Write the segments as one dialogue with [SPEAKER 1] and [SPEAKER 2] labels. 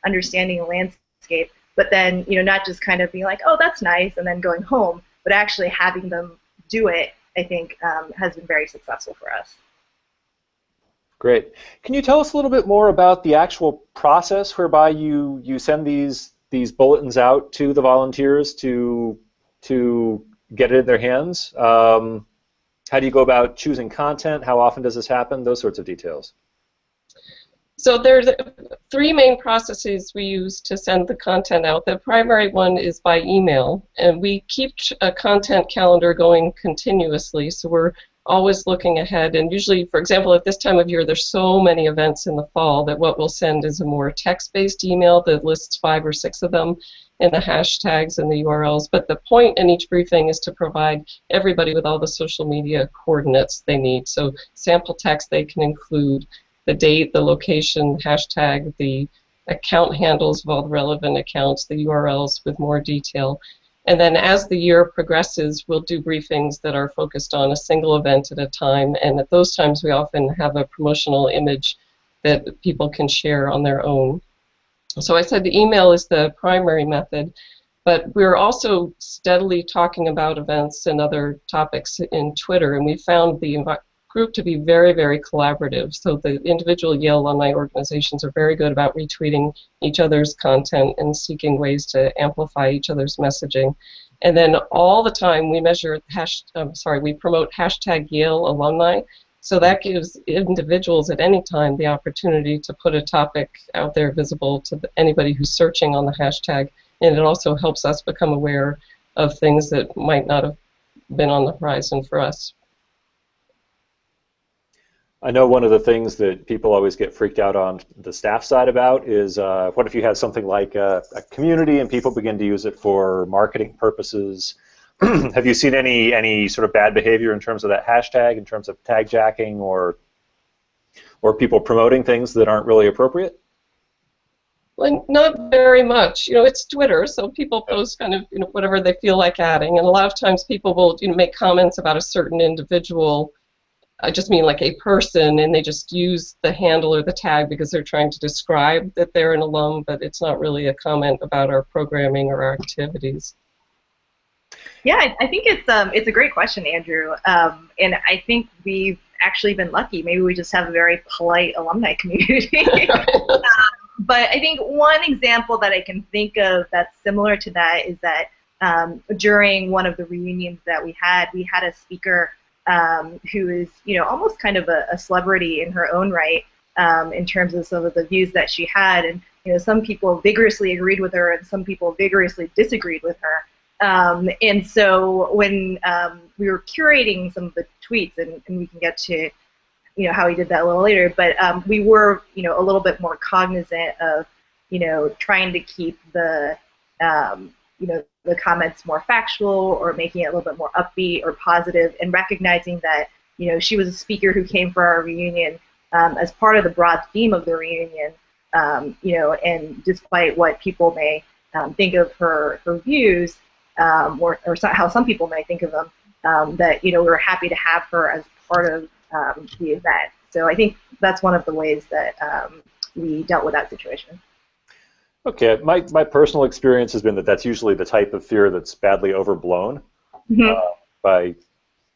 [SPEAKER 1] understanding the landscape, but then, not just kind of being like, oh, that's nice, and then going home, but actually having them do it, I think, has been very successful for us.
[SPEAKER 2] Great. Can you tell us a little bit more about the actual process whereby you send these bulletins out to the volunteers to get it in their hands? How do you go about choosing content? How often does this happen? Those sorts of details.
[SPEAKER 3] So there's 3 main processes we use to send the content out. The primary one is by email, and we keep a content calendar going continuously, so we're always looking ahead. And usually, for example, at this time of year, there's so many events in the fall that what we'll send is a more text-based email that lists 5 or 6 of them and the hashtags and the URLs. But the point in each briefing is to provide everybody with all the social media coordinates they need. So sample text they can include the date, the location, hashtag, the account handles of all the relevant accounts, the URLs with more detail. And then as the year progresses, we'll do briefings that are focused on a single event at a time, and at those times we often have a promotional image that people can share on their own. So I said the email is the primary method, but we're also steadily talking about events and other topics in Twitter, and we found the group to be very, very collaborative. So the individual Yale alumni organizations are very good about retweeting each other's content and seeking ways to amplify each other's messaging. And then all the time we measure we promote hashtag Yale Alumni. So that gives individuals at any time the opportunity to put a topic out there visible to anybody who's searching on the hashtag, and it also helps us become aware of things that might not have been on the horizon for us.
[SPEAKER 2] I know one of the things that people always get freaked out on the staff side about is what if you have something like a community and people begin to use it for marketing purposes? Have you seen any sort of bad behavior in terms of that hashtag, in terms of tag jacking or people promoting things that aren't really appropriate?
[SPEAKER 3] Well, not very much. It's Twitter, so people post kind of whatever they feel like adding, and a lot of times people will make comments about a certain individual. I just mean like a person, and they just use the handle or the tag because they're trying to describe that they're an alum, but it's not really a comment about our programming or our activities.
[SPEAKER 1] Yeah, I think it's a great question, Andrew, and I think we've actually been lucky. Maybe we just have a very polite alumni community. But I think one example that I can think of that's similar to that is that during one of the reunions that we had a speaker who is almost kind of a celebrity in her own right in terms of some of the views that she had, and some people vigorously agreed with her and some people vigorously disagreed with her. And so when we were curating some of the tweets, and we can get to how he did that a little later, but we were a little bit more cognizant of trying to keep the the comments more factual or making it a little bit more upbeat or positive, and recognizing that she was a speaker who came for our reunion as part of the broad theme of the reunion, and despite what people may think of her views, or how some people may think of them, that we were happy to have her as part of the event. So I think that's one of the ways that we dealt with that situation.
[SPEAKER 2] Okay, my personal experience has been that that's usually the type of fear that's badly overblown by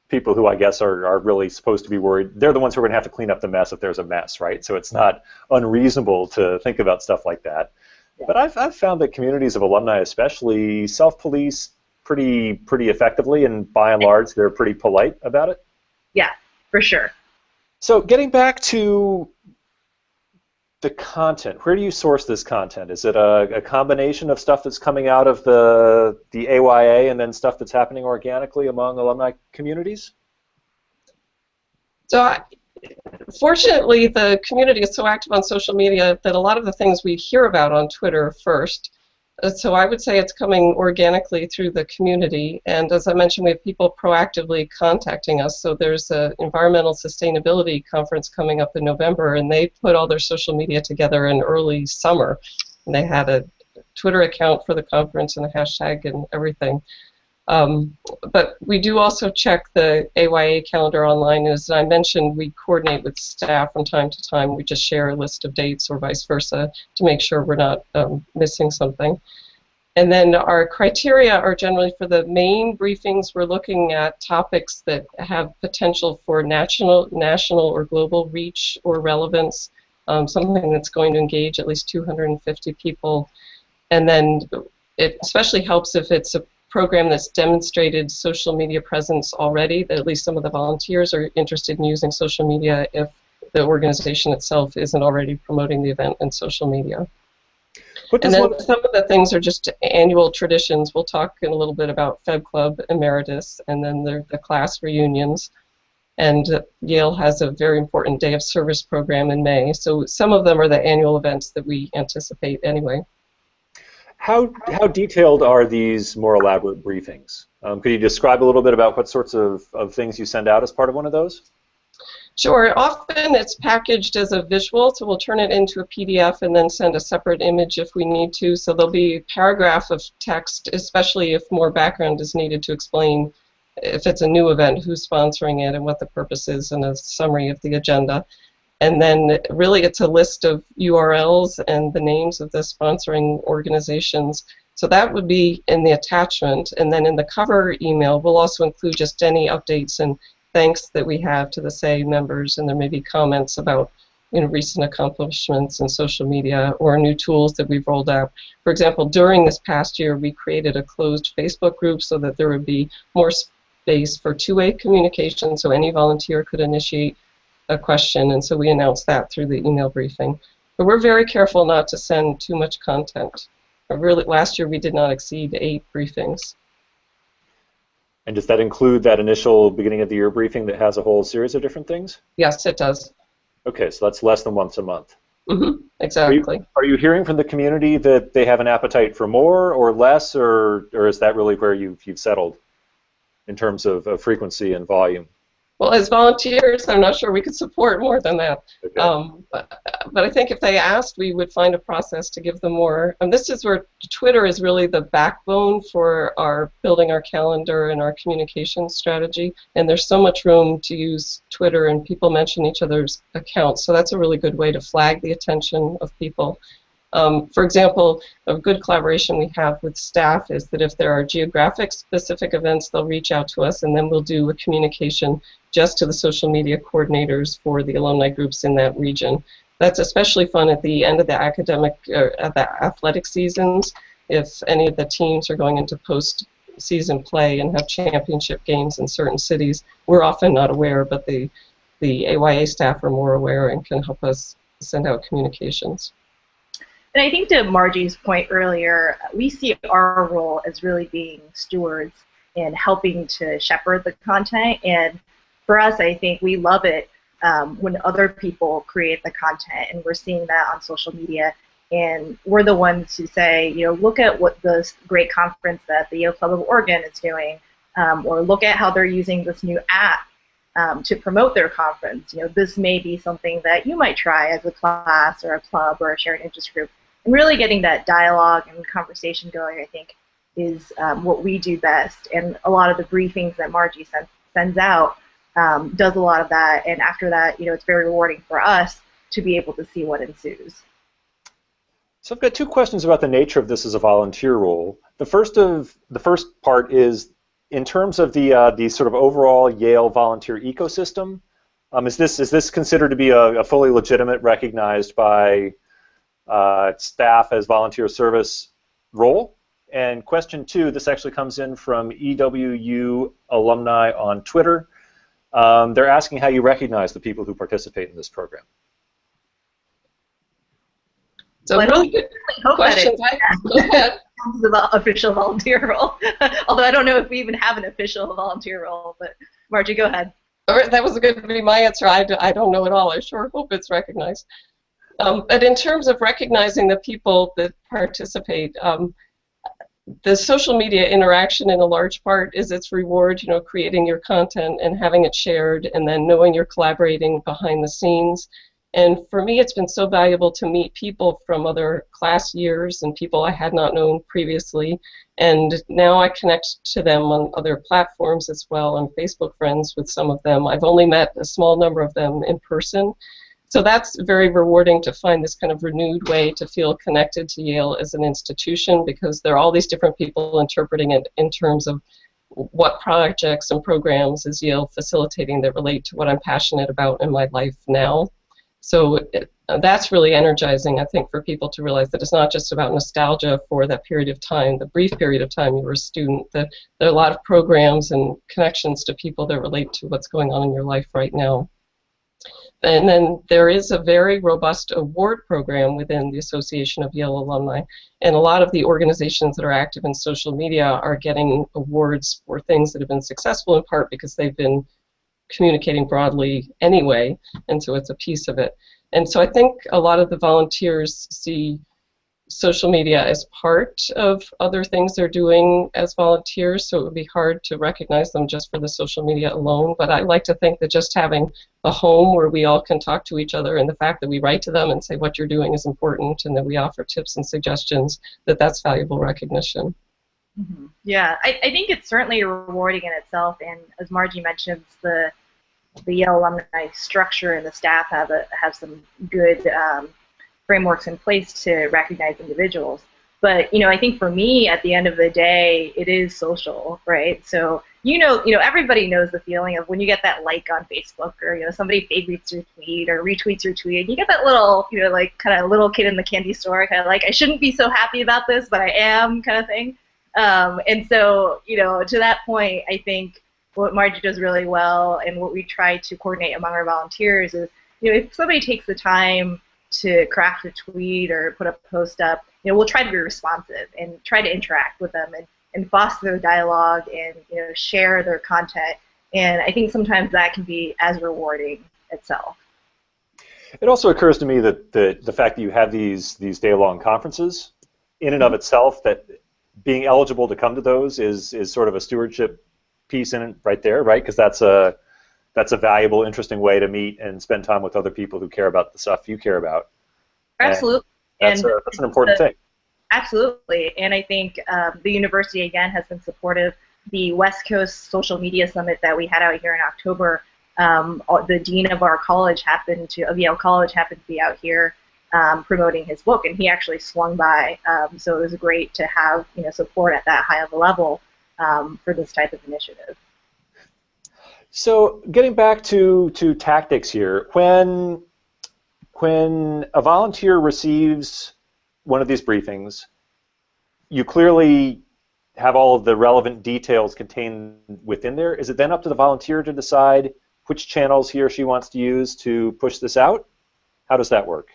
[SPEAKER 2] people who I guess are really supposed to be worried. They're the ones who are going to have to clean up the mess if there's a mess, right? So it's not unreasonable to think about stuff like that. Yeah. But I've found that communities of alumni especially self-police pretty effectively, and by and large they're pretty polite about it.
[SPEAKER 1] Yeah, for sure.
[SPEAKER 2] So getting back to the content, where do you source this content? Is it a combination of stuff that's coming out of the AYA and then stuff that's happening organically among alumni communities?
[SPEAKER 3] So fortunately, the community is so active on social media that a lot of the things we hear about on Twitter first. So I would say it's coming organically through the community, and as I mentioned, we have people proactively contacting us. So there's an environmental sustainability conference coming up in November, and they put all their social media together in early summer, and they had a Twitter account for the conference and a hashtag and everything. But we do also check the AYA calendar online. As I mentioned, we coordinate with staff from time to time. We just share a list of dates or vice versa to make sure we're not missing something. And then our criteria are generally for the main briefings. We're looking at topics that have potential for national or global reach or relevance, something that's going to engage at least 250 people. And then it especially helps if it's a program that's demonstrated social media presence already, that at least some of the volunteers are interested in using social media if the organization itself isn't already promoting the event in social media. And then some of the things are just annual traditions. We'll talk in a little bit about Feb Club Emeritus, and then the class reunions. And Yale has a very important Day of Service program in May. So some of them are the annual events that we anticipate anyway.
[SPEAKER 2] How detailed are these more elaborate briefings? Could you describe a little bit about what sorts of things you send out as part of one of those?
[SPEAKER 3] Sure. Often it's packaged as a visual, so we'll turn it into a PDF and then send a separate image if we need to. So there'll be a paragraph of text, especially if more background is needed to explain if it's a new event, who's sponsoring it and what the purpose is, and a summary of the agenda. And then really it's a list of URLs and the names of the sponsoring organizations. So that would be in the attachment. And then in the cover email, we'll also include just any updates and thanks that we have to the SAE members, and there may be comments about recent accomplishments in social media or new tools that we've rolled out. For example, during this past year, we created a closed Facebook group so that there would be more space for two-way communication, so any volunteer could initiate a question, and so we announced that through the email briefing. But we're very careful not to send too much content. Really, last year we did not exceed 8 briefings.
[SPEAKER 2] And does that include that initial beginning of the year briefing that has a whole series of different things?
[SPEAKER 3] Yes, it does.
[SPEAKER 2] Okay, so that's less than once a month.
[SPEAKER 3] Mm-hmm, exactly.
[SPEAKER 2] Are you hearing from the community that they have an appetite for more or less, or is that really where you've settled in terms of frequency and volume?
[SPEAKER 3] Well, as volunteers, I'm not sure we could support more than that.
[SPEAKER 2] Okay.
[SPEAKER 3] But I think if they asked, we would find a process to give them more. And this is where Twitter is really the backbone for our building our calendar and our communication strategy. And there's so much room to use Twitter, and people mention each other's accounts. So that's a really good way to flag the attention of people. For example, a good collaboration we have with staff is that if there are geographic specific events, they'll reach out to us, and then we'll do a communication just to the social media coordinators for the alumni groups in that region. That's especially fun at the end of the at the athletic seasons. If any of the teams are going into post-season play and have championship games in certain cities, we're often not aware, but the AYA staff are more aware and can help us send out communications.
[SPEAKER 1] And I think to Margie's point earlier, we see our role as really being stewards and helping to shepherd the content. And for us, I think we love it when other people create the content, and we're seeing that on social media. And we're the ones who say, look at what this great conference that the Yale Club of Oregon is doing, or look at how they're using this new app to promote their conference. This may be something that you might try as a class or a club or a shared interest group. And really getting that dialogue and conversation going, I think, is what we do best. And a lot of the briefings that Margie sends out does a lot of that. And after that, it's very rewarding for us to be able to see what ensues.
[SPEAKER 2] So I've got 2 questions about the nature of this as a volunteer role. The first part is in terms of the sort of overall Yale volunteer ecosystem. Is this considered to be a fully legitimate, recognized by staff as volunteer service role? And question 2, this actually comes in from EWU Alumni on Twitter. They're asking how you recognize the people who participate in this program.
[SPEAKER 3] So really good questions.
[SPEAKER 1] The official volunteer role. Although I don't know if we even have an official volunteer role, but Margie, go ahead.
[SPEAKER 3] That was going to be my answer. I don't know at all. I sure hope it's recognized. But in terms of recognizing the people that participate, the social media interaction in a large part is its reward, creating your content and having it shared, and then knowing you're collaborating behind the scenes. And for me, it's been so valuable to meet people from other class years and people I had not known previously. And now I connect to them on other platforms as well. I'm Facebook friends with some of them. I've only met a small number of them in person. So that's very rewarding to find this kind of renewed way to feel connected to Yale as an institution, because there are all these different people interpreting it in terms of what projects and programs is Yale facilitating that relate to what I'm passionate about in my life now. So that's really energizing, I think, for people to realize that it's not just about nostalgia for that period of time, the brief period of time you were a student, that there are a lot of programs and connections to people that relate to what's going on in your life right now. And then there is a very robust award program within the Association of Yale Alumni, and a lot of the organizations that are active in social media are getting awards for things that have been successful, in part because they've been communicating broadly anyway, and so it's a piece of it. And so I think a lot of the volunteers see social media as part of other things they're doing as volunteers, so it would be hard to recognize them just for the social media alone. But I like to think that just having a home where we all can talk to each other, and the fact that we write to them and say what you're doing is important, and that we offer tips and suggestions, that's valuable recognition.
[SPEAKER 1] Mm-hmm. Yeah, I think it's certainly rewarding in itself, and as Margie mentions, the Yale alumni structure and the staff have some good frameworks in place to recognize individuals. But I think for me, at the end of the day, it is social, right? So everybody knows the feeling of when you get that like on Facebook, or somebody favorites your tweet or retweets your tweet, you get that little like kind of little kid in the candy store, kind of like, I shouldn't be so happy about this, but I am, kind of thing. And so to that point, I think what Margie does really well, and what we try to coordinate among our volunteers, is if somebody takes the time to craft a tweet or put a post up, we'll try to be responsive and try to interact with them and foster their dialogue and share their content. And I think sometimes that can be as rewarding itself.
[SPEAKER 2] It also occurs to me that the fact that you have these day-long conferences, in and of itself, that being eligible to come to those is sort of a stewardship piece in it right there, right? Because that's a valuable, interesting way to meet and spend time with other people who care about the stuff you care about.
[SPEAKER 1] Absolutely.
[SPEAKER 2] That's an important thing.
[SPEAKER 1] Absolutely. And I think the university, again, has been supportive. The West Coast Social Media Summit that we had out here in October, the dean of our college of Yale College happened to be out here promoting his book, and he actually swung by. So it was great to have support at that high of a level for this type of initiative.
[SPEAKER 2] So getting back to tactics here, when a volunteer receives one of these briefings, you clearly have all of the relevant details contained within there. Is it then up to the volunteer to decide which channels he or she wants to use to push this out? How does that work?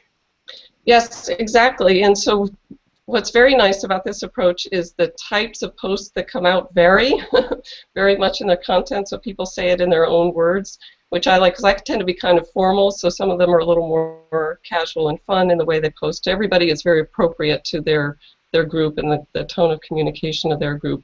[SPEAKER 3] Yes, exactly. And so what's very nice about this approach is the types of posts that come out vary very much in their content, so people say it in their own words, which I like, because I tend to be kind of formal, so some of them are a little more casual and fun in the way they post. Everybody is very appropriate to their group and the tone of communication of their group.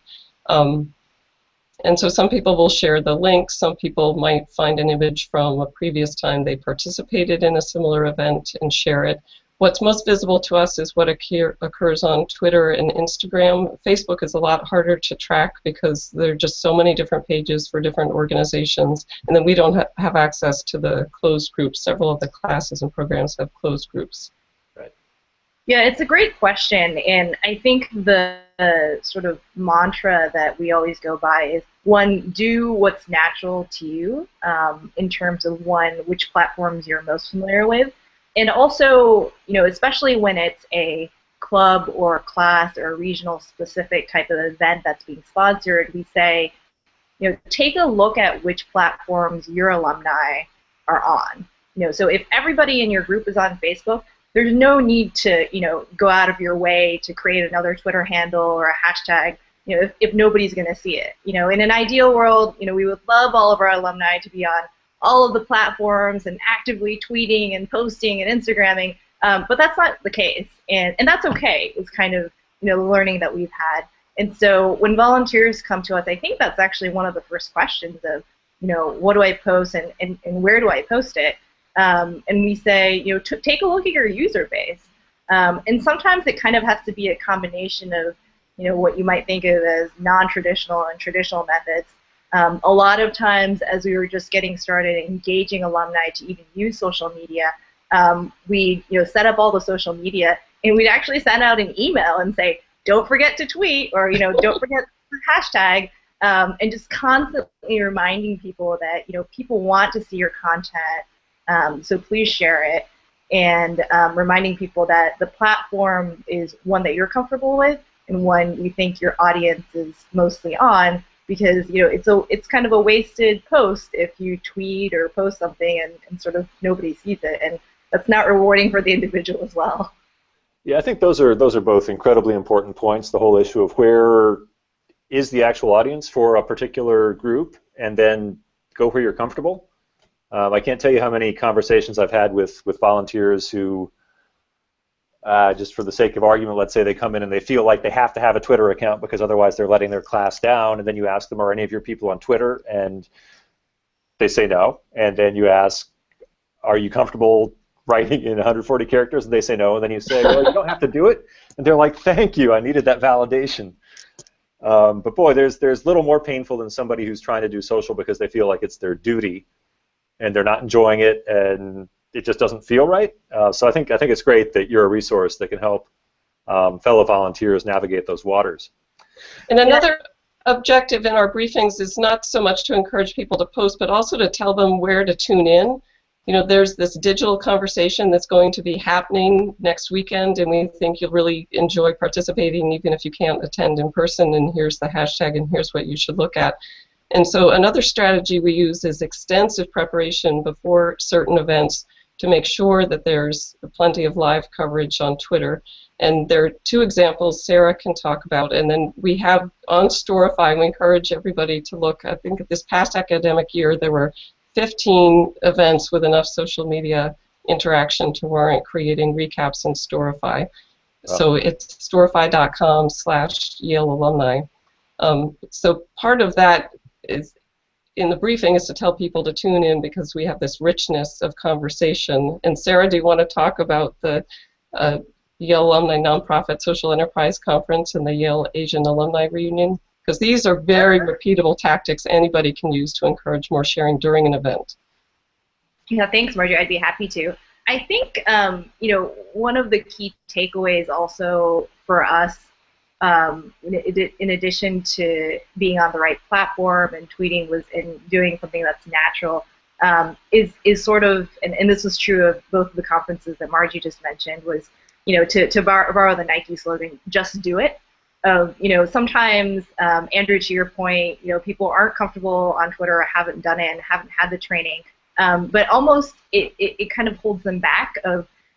[SPEAKER 3] And so some people will share the links, some people might find an image from a previous time they participated in a similar event and share it. What's most visible to us is what occurs on Twitter and Instagram. Facebook is a lot harder to track because there are just so many different pages for different organizations, and then we don't have access to the closed groups. Several of the classes and programs have closed groups.
[SPEAKER 2] Right.
[SPEAKER 1] Yeah, it's a great question, and I think the sort of mantra that we always go by is, one, do what's natural to you in terms of, one, which platforms you're most familiar with. And also, especially when it's a club or a class or a regional specific type of event that's being sponsored, we say, take a look at which platforms your alumni are on. So if everybody in your group is on Facebook, there's no need to, go out of your way to create another Twitter handle or a hashtag, if nobody's going to see it. In an ideal world, we would love all of our alumni to be on all of the platforms and actively tweeting and posting and Instagramming, but that's not the case, and that's okay. It's kind of the learning that we've had. And so when volunteers come to us, I think that's actually one of the first questions of what do I post and where do I post it? and we say, take a look at your user base. And sometimes it kind of has to be a combination of, what you might think of as non-traditional and traditional methods. A lot of times, as we were just getting started engaging alumni to even use social media, we set up all the social media, and we'd actually send out an email and say, don't forget to tweet, or don't forget the hashtag, and just constantly reminding people that people want to see your content, so please share it, and reminding people that the platform is one that you're comfortable with and one you think your audience is mostly on, because it's kind of a wasted post if you tweet or post something and sort of nobody sees it, and that's not rewarding for the individual as well.
[SPEAKER 2] Yeah, I think those are both incredibly important points. The whole issue of where is the actual audience for a particular group, and then go where you're comfortable. I can't tell you how many conversations I've had with volunteers who, just for the sake of argument, let's say they come in and they feel like they have to have a Twitter account because otherwise they're letting their class down, and then you ask them, are any of your people on Twitter? And they say no. And then you ask, are you comfortable writing in 140 characters? And they say no. And then you say, well, you don't have to do it. And they're like, thank you, I needed that validation. But boy, there's little more painful than somebody who's trying to do social because they feel like it's their duty, and they're not enjoying it, and it just doesn't feel right. So I think it's great that you're a resource that can help fellow volunteers navigate those waters.
[SPEAKER 3] And another objective in our briefings is not so much to encourage people to post, but also to tell them where to tune in. There's this digital conversation that's going to be happening next weekend, and we think you'll really enjoy participating even if you can't attend in person, and here's the hashtag and here's what you should look at. And so another strategy we use is extensive preparation before certain events to make sure that there's plenty of live coverage on Twitter. And there are two examples Sarah can talk about, and then we have on Storify, we encourage everybody to look. I think this past academic year there were 15 events with enough social media interaction to warrant creating recaps in Storify. Wow. So it's storify.com/Yale alumni. So part of that is in the briefing is to tell people to tune in because we have this richness of conversation. And Sarah, do you want to talk about the Yale Alumni Nonprofit Social Enterprise Conference and the Yale Asian Alumni Reunion? Because these are very repeatable tactics anybody can use to encourage more sharing during an event.
[SPEAKER 1] Yeah, thanks, Marjorie. I'd be happy to. I think one of the key takeaways also for us, in addition to being on the right platform and tweeting and doing something that's natural, is sort of, and this was true of both of the conferences that Margie just mentioned, was to borrow the Nike slogan, just do it. Sometimes, Andrew, to your point, people aren't comfortable on Twitter or haven't done it and haven't had the training, but almost it kind of holds them back.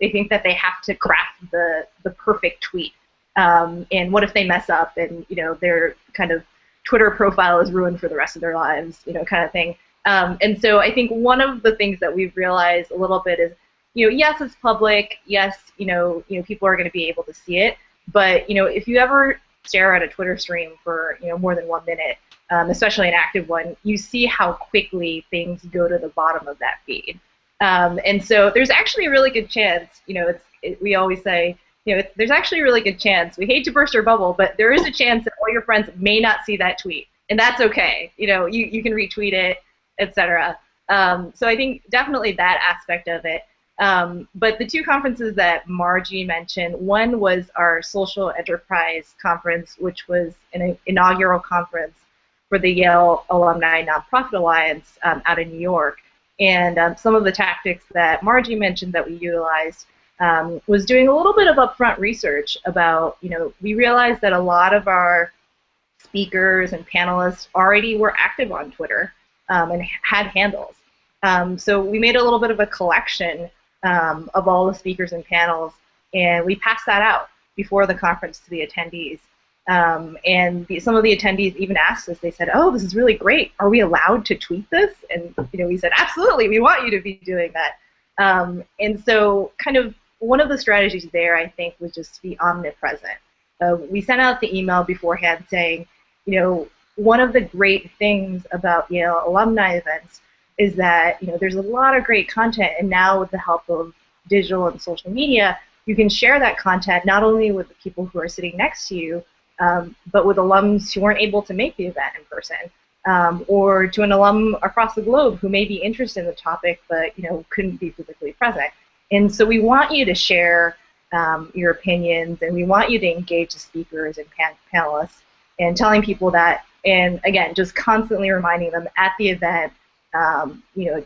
[SPEAKER 1] They think that they have to craft the perfect tweet, and what if they mess up and their kind of Twitter profile is ruined for the rest of their lives, kind of thing. And so I think one of the things that we've realized a little bit is, yes, it's public, yes, people are going to be able to see it, but if you ever stare at a Twitter stream for more than 1 minute, especially an active one, you see how quickly things go to the bottom of that feed. And so there's actually a really good chance, we always say, there's actually a really good chance. We hate to burst our bubble, but there is a chance that all your friends may not see that tweet, and that's okay. You can retweet it, etc. So I think definitely that aspect of it. But the two conferences that Margie mentioned, one was our Social Enterprise Conference, which was an inaugural conference for the Yale Alumni Nonprofit Alliance out of New York. And some of the tactics that Margie mentioned that we utilized was doing a little bit of upfront research about, we realized that a lot of our speakers and panelists already were active on Twitter and had handles. So we made a little bit of a collection of all the speakers and panels, and we passed that out before the conference to the attendees. And some of the attendees even asked us, they said, oh, this is really great. Are we allowed to tweet this? And we said, absolutely, we want you to be doing that. And so kind of one of the strategies there, I think, was just to be omnipresent. We sent out the email beforehand saying, one of the great things about Yale alumni events is that there's a lot of great content, and now with the help of digital and social media, you can share that content not only with the people who are sitting next to you, but with alums who weren't able to make the event in person, or to an alum across the globe who may be interested in the topic but couldn't be physically present. And so we want you to share your opinions, and we want you to engage the speakers and panelists, and telling people that, and again, just constantly reminding them at the event,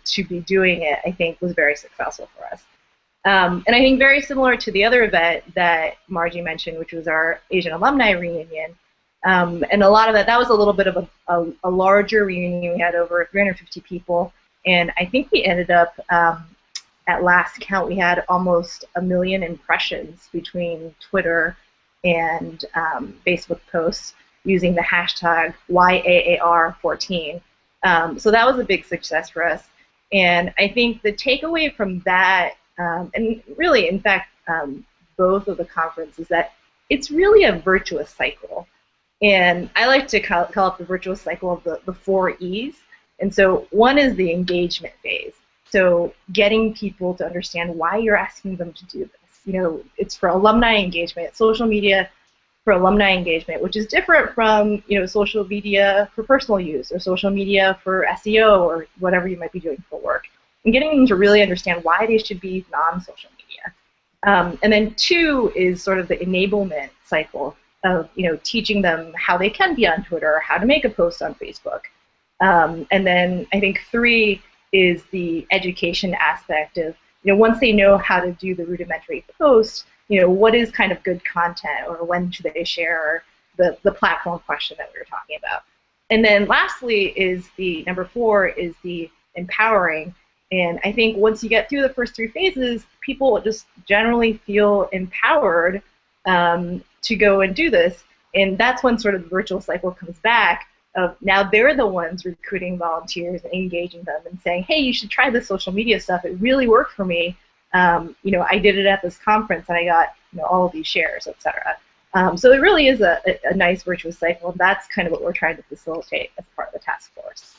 [SPEAKER 1] to be doing it, I think was very successful for us. And I think very similar to the other event that Margie mentioned, which was our Asian Alumni Reunion, and a lot of that was a little bit of a larger reunion. We had over 350 people, and I think we ended up, at last count, we had almost 1 million impressions between Twitter and Facebook posts using the hashtag YAAR14. So that was a big success for us. And I think the takeaway from that, and really, in fact, both of the conferences, that it's really a virtuous cycle. And I like to call it the virtuous cycle of the 4 E's. And so one is the engagement phase. So getting people to understand why you're asking them to do this. It's for alumni engagement, social media for alumni engagement, which is different from social media for personal use, or social media for SEO, or whatever you might be doing for work. And getting them to really understand why they should be non-social media. And then 2 is sort of the enablement cycle of teaching them how they can be on Twitter, how to make a post on Facebook. And then I think 3 is the education aspect of, once they know how to do the rudimentary post, what is kind of good content, or when should they share, or the platform question that we were talking about. And then lastly is the number 4 is the empowering. And I think once you get through the first 3 phases, people just generally feel empowered to go and do this. And that's when sort of the virtual cycle comes back of, now they're the ones recruiting volunteers and engaging them and saying, hey, you should try this social media stuff. It really worked for me. I did it at this conference, and I got all of these shares, etc. So it really is a nice virtuous cycle, and that's kind of what we're trying to facilitate as part of the task force.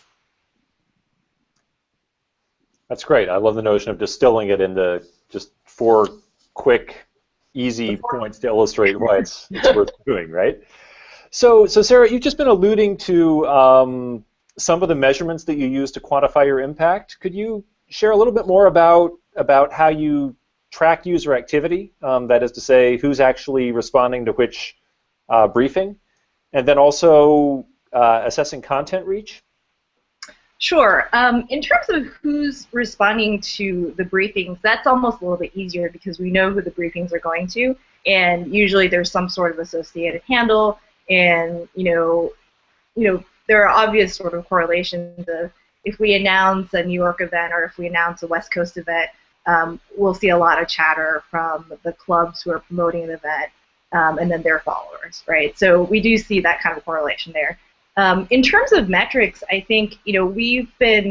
[SPEAKER 2] That's great. I love the notion of distilling it into just 4 quick, easy points to illustrate why it's worth doing, right? So Sarah, you've just been alluding to some of the measurements that you use to quantify your impact. Could you share a little bit more about how you track user activity, that is to say, who's actually responding to which briefing, and then also assessing content reach?
[SPEAKER 1] Sure. In terms of who's responding to the briefings, that's almost a little bit easier because we know who the briefings are going to, and usually there's some sort of associated handle, and there are obvious sort of correlations of, if we announce a New York event or if we announce a West Coast event, we'll see a lot of chatter from the clubs who are promoting the event, and then their followers, right? So we do see that kind of correlation there. In terms of metrics, I think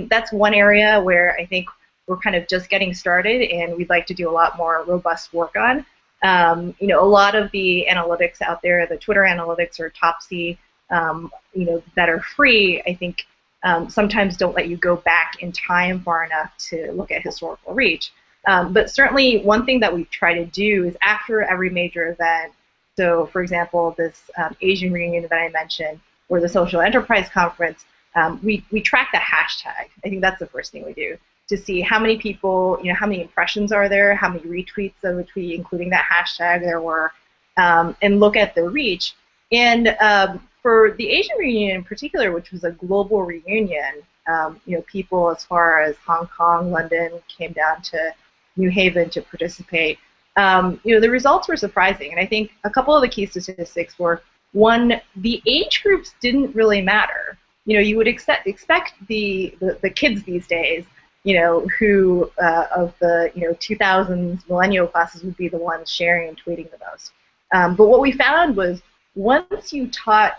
[SPEAKER 1] that's one area where I think we're kind of just getting started, and we'd like to do a lot more robust work on. A lot of the analytics out there, the Twitter analytics or Topsy, that are free, I think sometimes don't let you go back in time far enough to look at historical reach. But certainly one thing that we try to do is after every major event, so for example, this Asian reunion that I mentioned, or the Social Enterprise Conference, we track the hashtag. I think that's the first thing we do, to see how many people, how many impressions are there, how many retweets of a tweet, including that hashtag there were, and look at the reach. And for the Asian reunion in particular, which was a global reunion, people as far as Hong Kong, London came down to New Haven to participate. The results were surprising, and I think a couple of the key statistics were, one, the age groups didn't really matter. You would expect the kids these days, who of the 2000s millennial classes would be the ones sharing and tweeting the most. But what we found was, once you taught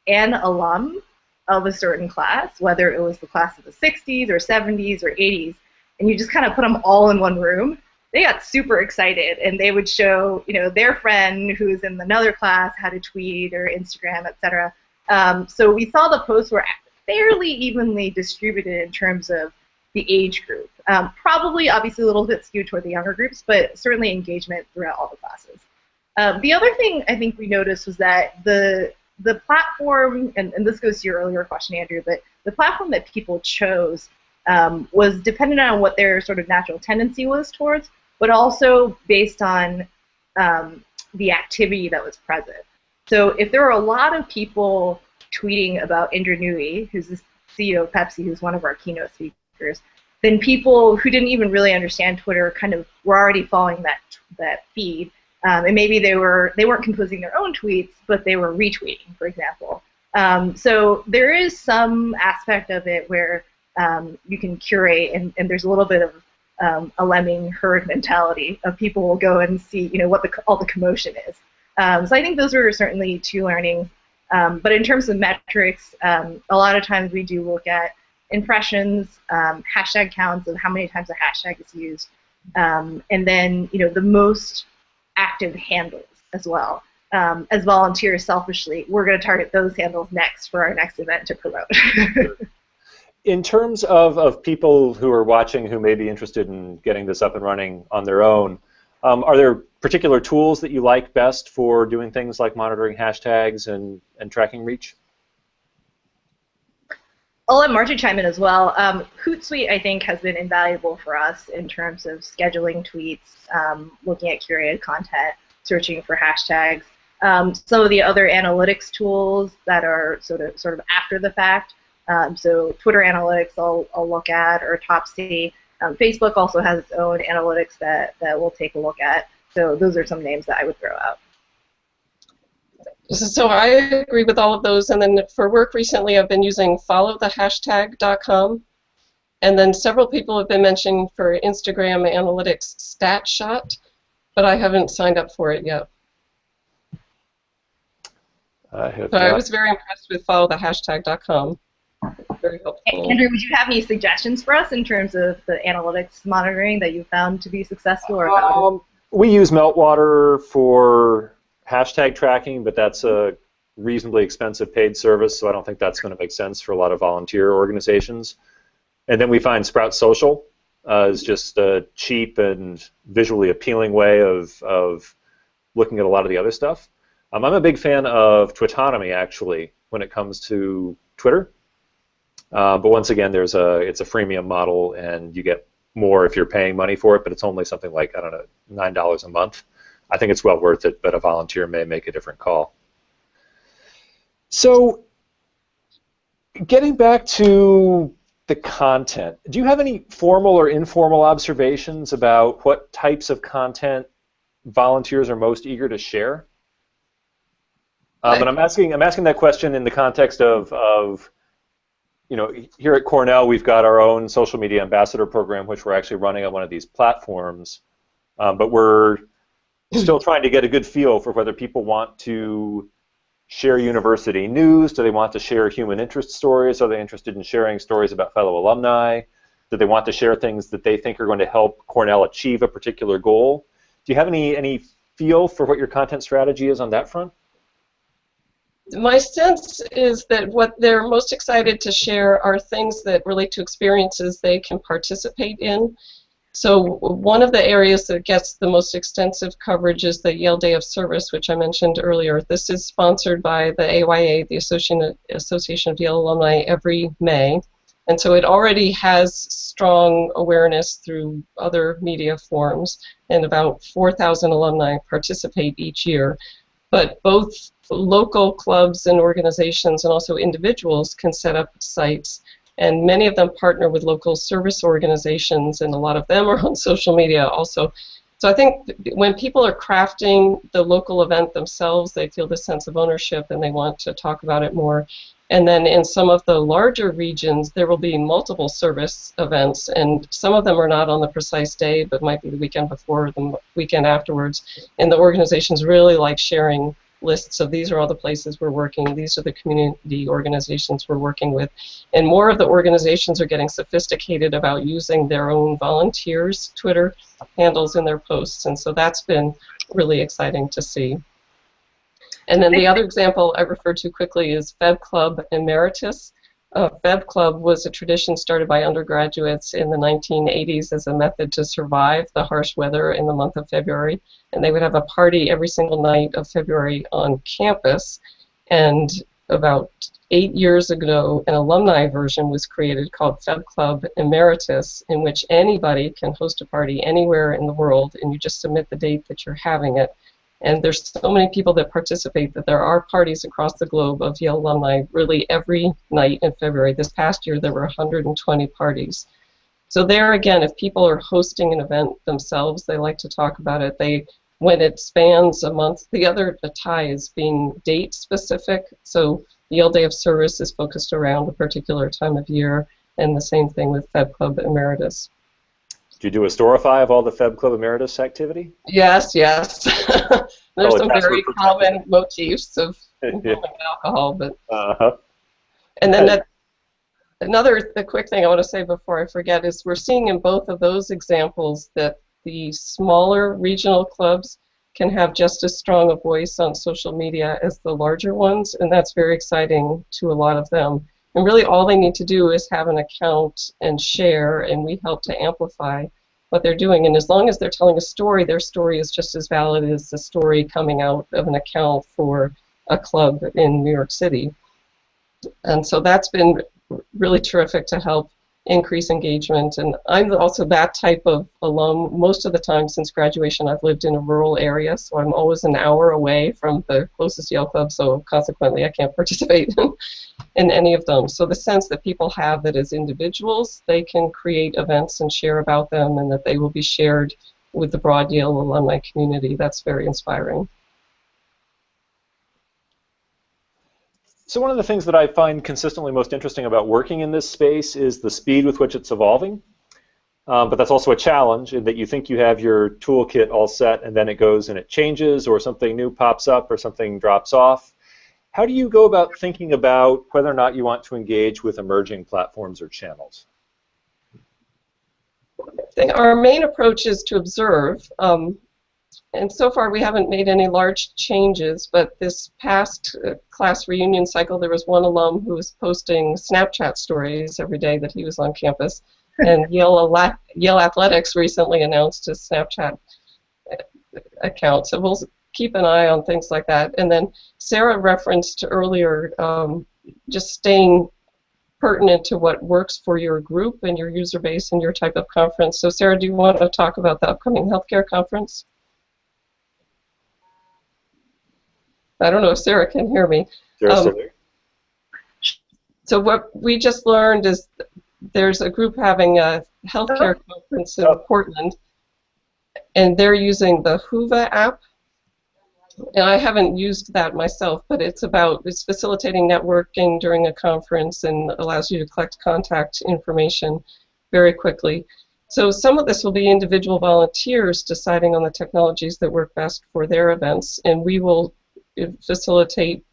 [SPEAKER 1] an alum of a certain class, whether it was the class of the 60s or 70s or 80s, and you just kind of put them all in one room, they got super excited, and they would show, their friend who's in another class how to tweet or Instagram, etc. So we saw the posts were fairly evenly distributed in terms of the age group. Probably, obviously, a little bit skewed toward the younger groups, but certainly engagement throughout all the classes. The other thing I think we noticed was that the platform, and this goes to your earlier question, Andrew, but the platform that people chose was dependent on what their sort of natural tendency was towards, but also based on the activity that was present. So if there were a lot of people tweeting about Indra Nooyi, who's the CEO of Pepsi, who's one of our keynote speakers, then people who didn't even really understand Twitter kind of were already following that feed, and maybe they weren't composing their own tweets, but they were retweeting, for example. So there is some aspect of it where you can curate, and there's a little bit of a lemming herd mentality of people will go and see, what all the commotion is. So I think those were certainly two learnings. But in terms of metrics, a lot of times we do look at impressions, hashtag counts of how many times a hashtag is used, and then the most active handles as well. As volunteers, selfishly, we're going to target those handles next for our next event to promote.
[SPEAKER 2] In terms of people who are watching who may be interested in getting this up and running on their own, are there particular tools that you like best for doing things like monitoring hashtags and tracking reach?
[SPEAKER 1] I'll let Margie chime in as well. Hootsuite, I think, has been invaluable for us in terms of scheduling tweets, looking at curated content, searching for hashtags. Some of the other analytics tools that are sort of after the fact. So Twitter analytics I'll look at, or Topsy. Facebook also has its own analytics that we'll take a look at. So those are some names that I would throw out.
[SPEAKER 3] So I agree with all of those, and then for work recently I've been using followthehashtag.com, and then several people have been mentioning for Instagram analytics StatShot, but I haven't signed up for it yet. I was very impressed with followthehashtag.com. Very helpful.
[SPEAKER 1] Andrew, would you have any suggestions for us in terms of the analytics monitoring that you found to be successful? Or
[SPEAKER 2] we use Meltwater for hashtag tracking, but that's a reasonably expensive paid service, so I don't think that's going to make sense for a lot of volunteer organizations. And then we find Sprout Social is just a cheap and visually appealing way of looking at a lot of the other stuff. I'm a big fan of Twitonomy, actually, when it comes to Twitter. But once again, it's a freemium model, and you get more if you're paying money for it, but it's only something like, I don't know, $9 a month. I think it's well worth it, but a volunteer may make a different call. So getting back to the content, do you have any formal or informal observations about what types of content volunteers are most eager to share? And I'm asking that question in the context of here at Cornell, we've got our own social media ambassador program, which we're actually running on one of these platforms, but we're still trying to get a good feel for whether people want to share university news. Do they want to share human interest stories? Are they interested in sharing stories about fellow alumni? Do they want to share things that they think are going to help Cornell achieve a particular goal? Do you have any feel for what your content strategy is on that front?
[SPEAKER 3] My sense is that what they're most excited to share are things that relate to experiences they can participate in. So one of the areas that gets the most extensive coverage is the Yale Day of Service, which I mentioned earlier. This is sponsored by the AYA, the Association of Yale Alumni, every May. And so it already has strong awareness through other media forms, and about 4,000 alumni participate each year. But both local clubs and organizations and also individuals can set up sites, and many of them partner with local service organizations, and a lot of them are on social media also. So I think when people are crafting the local event themselves, they feel this sense of ownership and they want to talk about it more. And then in some of the larger regions, there will be multiple service events, and some of them are not on the precise day, but might be the weekend before, the weekend afterwards. And the organizations really like sharing lists of these are all the places we're working, these are the community organizations we're working with. And more of the organizations are getting sophisticated about using their own volunteers' Twitter handles in their posts, and so that's been really exciting to see. And then the other example I referred to quickly is Feb Club Emeritus, Feb Club was a tradition started by undergraduates in the 1980s as a method to survive the harsh weather in the month of February. And they would have a party every single night of February on campus. And about 8 years ago, an alumni version was created called Feb Club Emeritus, in which anybody can host a party anywhere in the world, and you just submit the date that you're having it. And there's so many people that participate that there are parties across the globe of Yale alumni really every night in February. This past year there were 120 parties. So there again, if people are hosting an event themselves, they like to talk about it. When it spans a month, the other tie is being date specific. So the Yale Day of Service is focused around a particular time of year, and the same thing with Feb Club Emeritus.
[SPEAKER 2] Do you do a storify of all the Feb Club Emeritus activity?
[SPEAKER 3] Yes, yes. There's some very common motifs of alcohol, but and then the quick thing I want to say before I forget is we're seeing in both of those examples that the smaller regional clubs can have just as strong a voice on social media as the larger ones, and that's very exciting to a lot of them. And really all they need to do is have an account and share, and we help to amplify what they're doing. And as long as they're telling a story, their story is just as valid as the story coming out of an account for a club in New York City. And so that's been really terrific to help increase engagement. And I'm also that type of alum. Most of the time since graduation I've lived in a rural area, so I'm always an hour away from the closest Yale club, so consequently I can't participate in any of them. So the sense that people have that as individuals they can create events and share about them, and that they will be shared with the broad Yale alumni community, that's very inspiring.
[SPEAKER 2] So one of the things that I find consistently most interesting about working in this space is the speed with which it's evolving. But that's also a challenge in that you think you have your toolkit all set, and then it goes and it changes, or something new pops up, or something drops off. How do you go about thinking about whether or not you want to engage with emerging platforms or channels?
[SPEAKER 3] Our main approach is to observe. And so far we haven't made any large changes, but this past class reunion cycle there was one alum who was posting Snapchat stories every day that he was on campus. And Yale Athletics recently announced a Snapchat account. So we'll keep an eye on things like that. And then Sarah referenced earlier just staying pertinent to what works for your group and your user base and your type of conference. So Sarah, do you want to talk about the upcoming healthcare conference? I don't know if Sarah can hear me. So what we just learned is there's a group having a healthcare conference in Portland, and they're using the Whova app. And I haven't used that myself, but it's facilitating networking during a conference and allows you to collect contact information very quickly. So some of this will be individual volunteers deciding on the technologies that work best for their events, and we will facilitate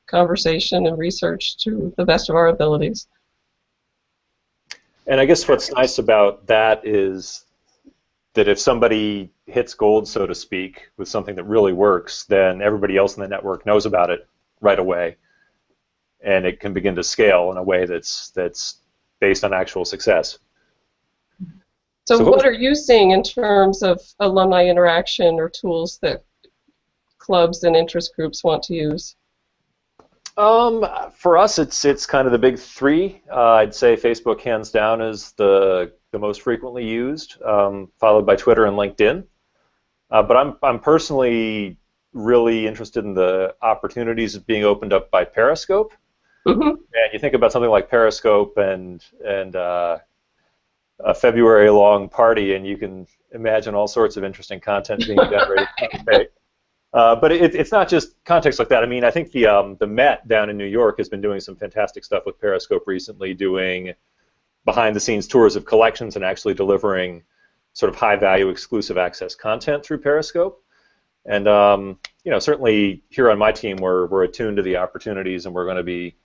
[SPEAKER 3] conversation and research to the best of our abilities.
[SPEAKER 2] And I guess what's nice about that is that if somebody hits gold, so to speak, with something that really works, then everybody else in the network knows about it right away, and it can begin to scale in a way that's based on actual success.
[SPEAKER 3] So what are you seeing in terms of alumni interaction or tools that clubs and interest groups want to use?
[SPEAKER 2] For us, it's kind of the big three. I'd say Facebook, hands down, is the most frequently used, followed by Twitter and LinkedIn. But I'm personally really interested in the opportunities being opened up by Periscope. Mm-hmm. And you think about something like Periscope and a February-long party, and you can imagine all sorts of interesting content being generated. But it's not just context like that. I mean, I think the Met down in New York has been doing some fantastic stuff with Periscope recently, doing behind-the-scenes tours of collections and actually delivering sort of high-value exclusive access content through Periscope. And you know, certainly here on my team, we're attuned to the opportunities, and we're going to be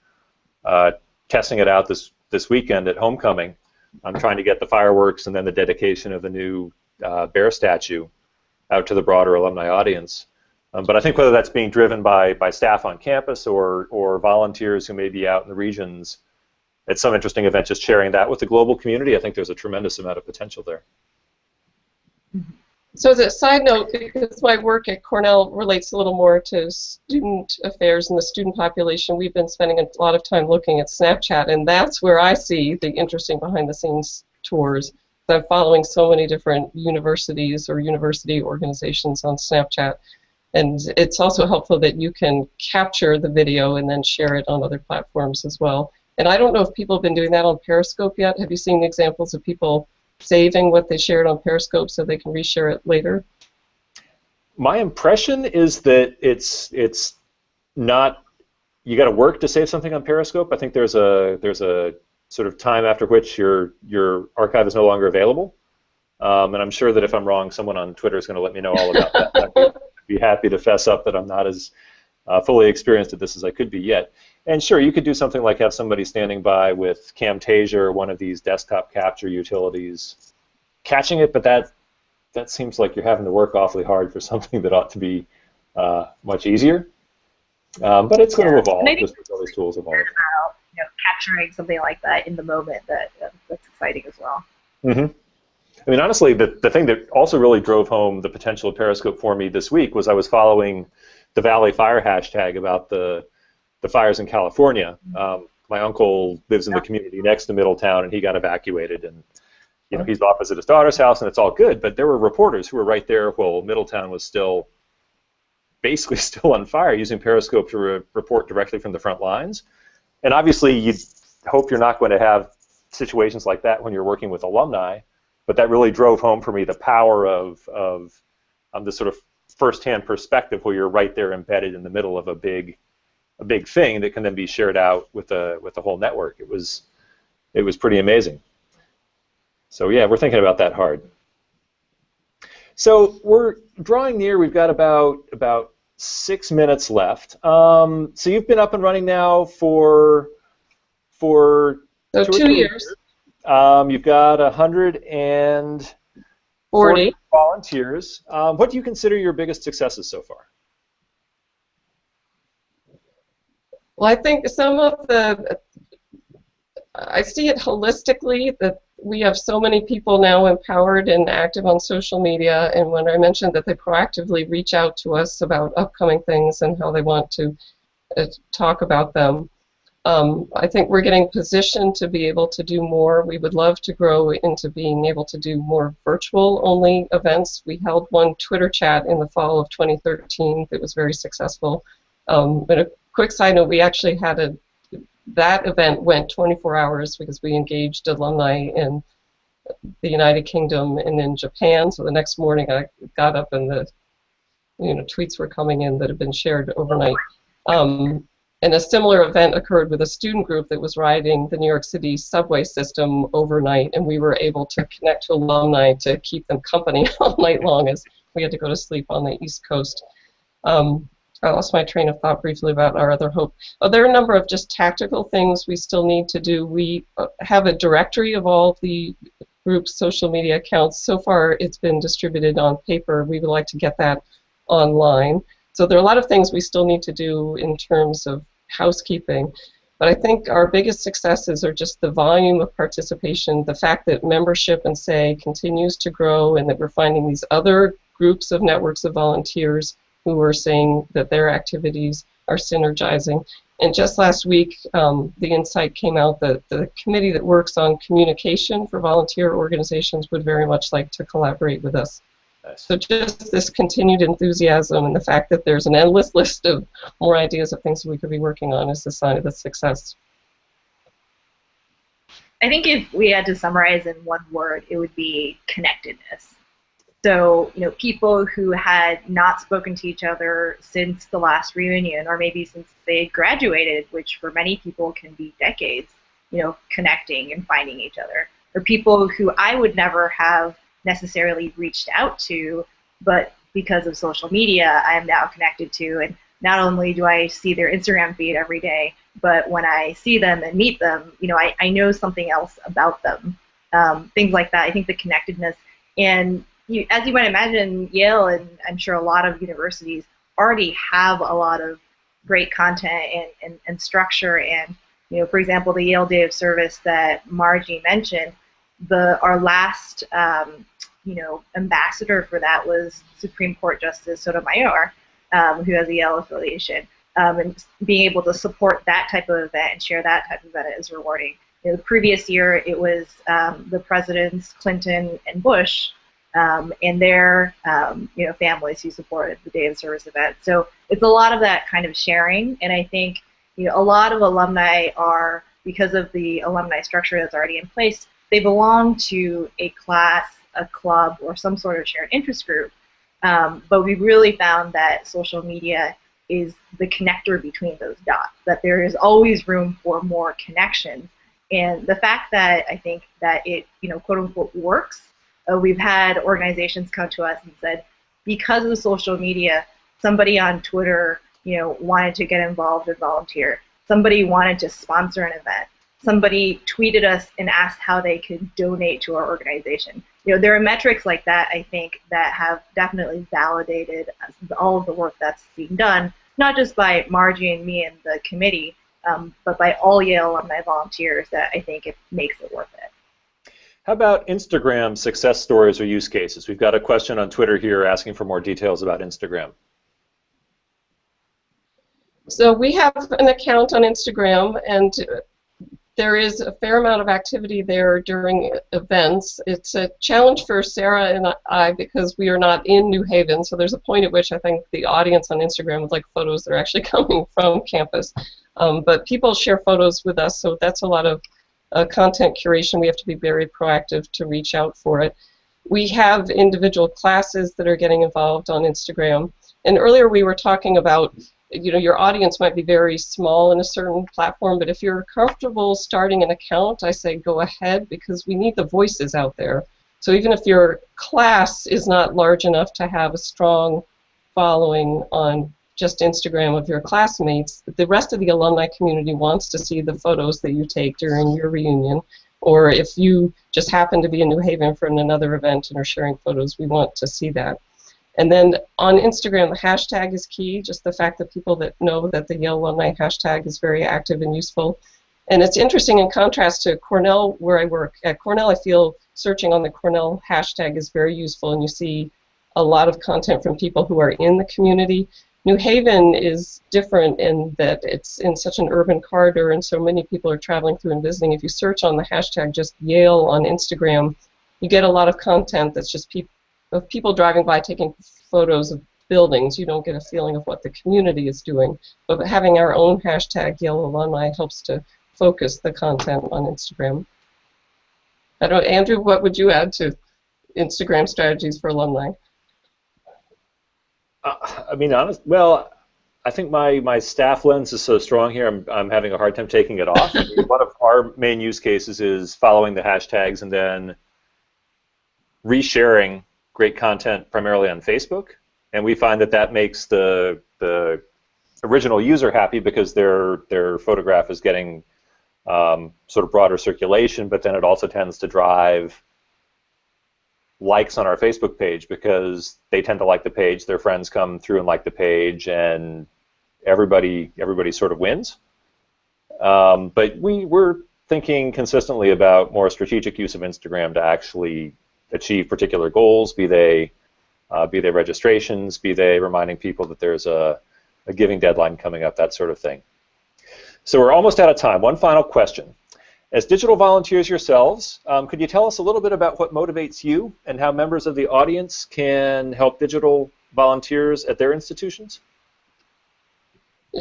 [SPEAKER 2] testing it out this weekend at Homecoming. I'm trying to get the fireworks and then the dedication of the new bear statue out to the broader alumni audience. But I think whether that's being driven by staff on campus or volunteers who may be out in the regions at some interesting event, just sharing that with the global community, I think there's a tremendous amount of potential there.
[SPEAKER 3] So as a side note, because my work at Cornell relates a little more to student affairs and the student population, we've been spending a lot of time looking at Snapchat, and that's where I see the interesting behind-the-scenes tours. I'm following so many different universities or university organizations on Snapchat, and it's also helpful that you can capture the video and then share it on other platforms as well. And I don't know if people have been doing that on Periscope yet. Have you seen examples of people saving what they shared on Periscope so they can reshare it later?
[SPEAKER 2] My impression is that it's not, you got to work to save something on Periscope. I think there's a sort of time after which your archive is no longer available. And I'm sure that if I'm wrong, someone on Twitter is going to let me know all about that. I'd be happy to fess up that I'm not as fully experienced at this as I could be yet. And sure, you could do something like have somebody standing by with Camtasia or one of these desktop capture utilities catching it, but that seems like you're having to work awfully hard for something that ought to be much easier. But it's going to evolve just as all these tools evolve.
[SPEAKER 1] Capturing something like that in the moment, that's exciting as well.
[SPEAKER 2] Mm-hmm. I mean, honestly, the thing that also really drove home the potential of Periscope for me this week was I was following the Valley Fire hashtag about the fires in California. My uncle lives in the community next to Middletown, and he got evacuated, and he's opposite his daughter's house, and it's all good. But there were reporters who were right there while Middletown was basically still on fire, using Periscope to report directly from the front lines. And obviously, you hope you're not going to have situations like that when you're working with alumni, but that really drove home for me the power of this sort of first-hand perspective where you're right there embedded in the middle of a big thing that can then be shared out with the whole network. It was pretty amazing. So yeah, we're thinking about that hard. So we're drawing near. We've got about 6 minutes left. So you've been up and running now for
[SPEAKER 3] 2 years.
[SPEAKER 2] You've got 140 volunteers. What do you consider your biggest successes so far?
[SPEAKER 3] Well, I think I see it holistically, that we have so many people now empowered and active on social media, and when I mentioned that they proactively reach out to us about upcoming things and how they want to talk about them, I think we're getting positioned to be able to do more. We would love to grow into being able to do more virtual-only events. We held one Twitter chat in the fall of 2013 that was very successful. But a quick side note, we actually had that event went 24 hours because we engaged alumni in the United Kingdom and in Japan. So the next morning I got up and the tweets were coming in that had been shared overnight. And a similar event occurred with a student group that was riding the New York City subway system overnight, and we were able to connect to alumni to keep them company all night long as we had to go to sleep on the East Coast. I lost my train of thought briefly about our other hope. There are a number of just tactical things we still need to do. We have a directory of all the group's social media accounts. So far, it's been distributed on paper. We would like to get that online. So there are a lot of things we still need to do in terms of housekeeping. But I think our biggest successes are just the volume of participation, the fact that membership and SAY continues to grow, and that we're finding these other groups of networks of volunteers who are saying that their activities are synergizing. And just last week, the insight came out that the committee that works on communication for volunteer organizations would very much like to collaborate with us. Nice. So just this continued enthusiasm and the fact that there's an endless list of more ideas of things that we could be working on is a sign of the success.
[SPEAKER 1] I think if we had to summarize in one word, it would be connectedness. So, people who had not spoken to each other since the last reunion, or maybe since they graduated, which for many people can be decades, connecting and finding each other. Or people who I would never have necessarily reached out to, but because of social media, I am now connected to. And not only do I see their Instagram feed every day, but when I see them and meet them, I know something else about them. Things like that. I think the connectedness, and as you might imagine, Yale and I'm sure a lot of universities already have a lot of great content and structure and For example, the Yale Day of Service that Margie mentioned, our last ambassador for that was Supreme Court Justice Sotomayor, who has a Yale affiliation. And being able to support that type of event and share that type of event is rewarding. The previous year, it was the presidents Clinton and Bush and their families who supported the Day of Service event. So it's a lot of that kind of sharing, and I think a lot of alumni are, because of the alumni structure that's already in place, they belong to a class, a club, or some sort of shared interest group. But we really found that social media is the connector between those dots, that there is always room for more connections. And the fact that I think that it, quote unquote, works, we've had organizations come to us and said, because of social media, somebody on Twitter, wanted to get involved and volunteer. Somebody wanted to sponsor an event. Somebody tweeted us and asked how they could donate to our organization. There are metrics like that, I think, that have definitely validated all of the work that's being done, not just by Margie and me and the committee, but by all Yale alumni volunteers, that I think it makes it worth it.
[SPEAKER 2] How about Instagram success stories or use cases? We've got a question on Twitter here asking for more details about Instagram.
[SPEAKER 3] So we have an account on Instagram, and there is a fair amount of activity there during events. It's a challenge for Sarah and I because we are not in New Haven, so there's a point at which I think the audience on Instagram would like photos that are actually coming from campus. But people share photos with us, so that's a lot of content curation. We have to be very proactive to reach out for it. We have individual classes that are getting involved on Instagram. And earlier we were talking about, your audience might be very small in a certain platform, but if you're comfortable starting an account, I say go ahead, because we need the voices out there. So even if your class is not large enough to have a strong following on just Instagram of your classmates, the rest of the alumni community wants to see the photos that you take during your reunion. Or if you just happen to be in New Haven for another event and are sharing photos, we want to see that. And then on Instagram, the hashtag is key, just the fact that people that know that the Yale Alumni hashtag is very active and useful. And it's interesting in contrast to Cornell, where I work. At Cornell, I feel searching on the Cornell hashtag is very useful, and you see a lot of content from people who are in the community. New Haven is different in that it's in such an urban corridor, and so many people are traveling through and visiting. If you search on the hashtag just Yale on Instagram, you get a lot of content that's just of people driving by taking photos of buildings. You don't get a feeling of what the community is doing. But having our own hashtag Yale Alumni helps to focus the content on Instagram. I don't know, Andrew, what would you add to Instagram strategies for alumni?
[SPEAKER 2] I think my staff lens is so strong here, I'm having a hard time taking it off. One of our main use cases is following the hashtags and then resharing great content primarily on Facebook, and we find that makes the original user happy because their photograph is getting sort of broader circulation, but then it also tends to drive likes on our Facebook page because they tend to like the page, their friends come through and like the page, and everybody sort of wins. But we're thinking consistently about more strategic use of Instagram to actually achieve particular goals, be they registrations, be they reminding people that there's a giving deadline coming up, that sort of thing. So we're almost out of time. One final question. As digital volunteers yourselves, could you tell us a little bit about what motivates you and how members of the audience can help digital volunteers at their institutions?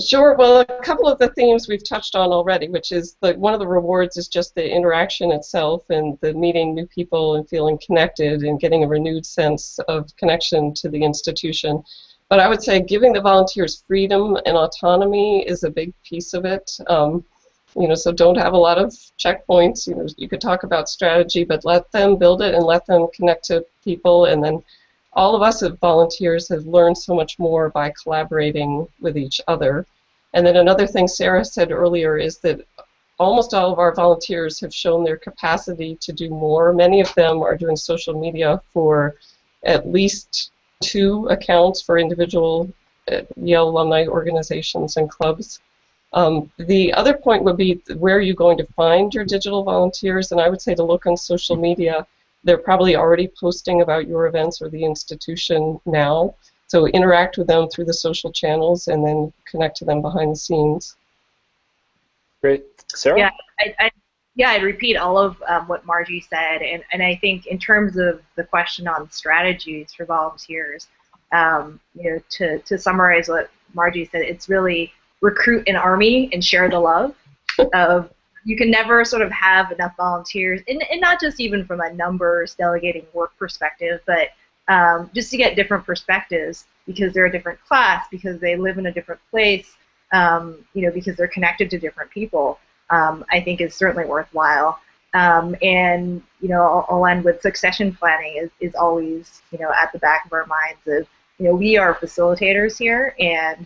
[SPEAKER 3] Sure. Well, a couple of the themes we've touched on already, which is one of the rewards is just the interaction itself and the meeting new people and feeling connected and getting a renewed sense of connection to the institution. But I would say giving the volunteers freedom and autonomy is a big piece of it. So don't have a lot of checkpoints. You could talk about strategy, but let them build it and let them connect to people. And then all of us as volunteers have learned so much more by collaborating with each other. And then another thing Sarah said earlier is that almost all of our volunteers have shown their capacity to do more. Many of them are doing social media for at least 2 accounts for individual Yale alumni organizations and clubs. The other point would be where are you going to find your digital volunteers, and I would say to look on social media. They're probably already posting about your events or the institution now, so interact with them through the social channels and then connect to them behind the scenes.
[SPEAKER 2] Great. Sarah?
[SPEAKER 1] Yeah, I'd repeat all of what Margie said, and I think in terms of the question on strategies for volunteers, to summarize what Margie said, it's really recruit an army and share the love. You can never sort of have enough volunteers, and not just even from a numbers delegating work perspective, but just to get different perspectives because they're a different class, because they live in a different place, because they're connected to different people. I think is certainly worthwhile. And I'll end with succession planning is always at the back of our minds. Of we are facilitators here, and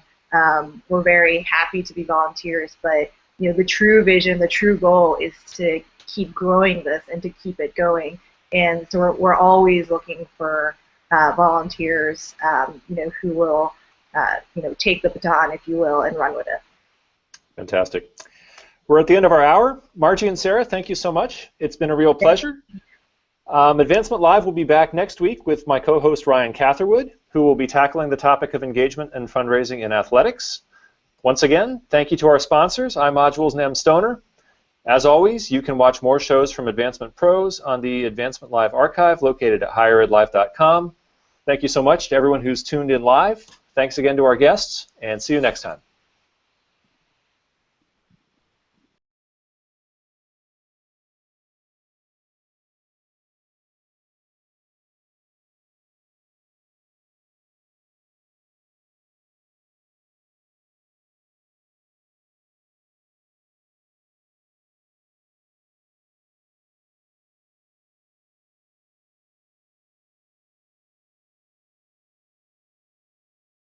[SPEAKER 1] we're very happy to be volunteers. But the true vision, the true goal is to keep growing this and to keep it going. And so we're always looking for volunteers, who will take the baton, if you will, and run with it.
[SPEAKER 2] Fantastic. We're at the end of our hour. Margie and Sarah, thank you so much. It's been a real pleasure. Advancement Live will be back next week with my co-host Ryan Catherwood, who will be tackling the topic of engagement and fundraising in athletics. Once again, thank you to our sponsors. iModules and M Stoner. As always, you can watch more shows from Advancement Pros on the Advancement Live archive located at HigherEdLive.com. Thank you so much to everyone who's tuned in live. Thanks again to our guests, and see you next time.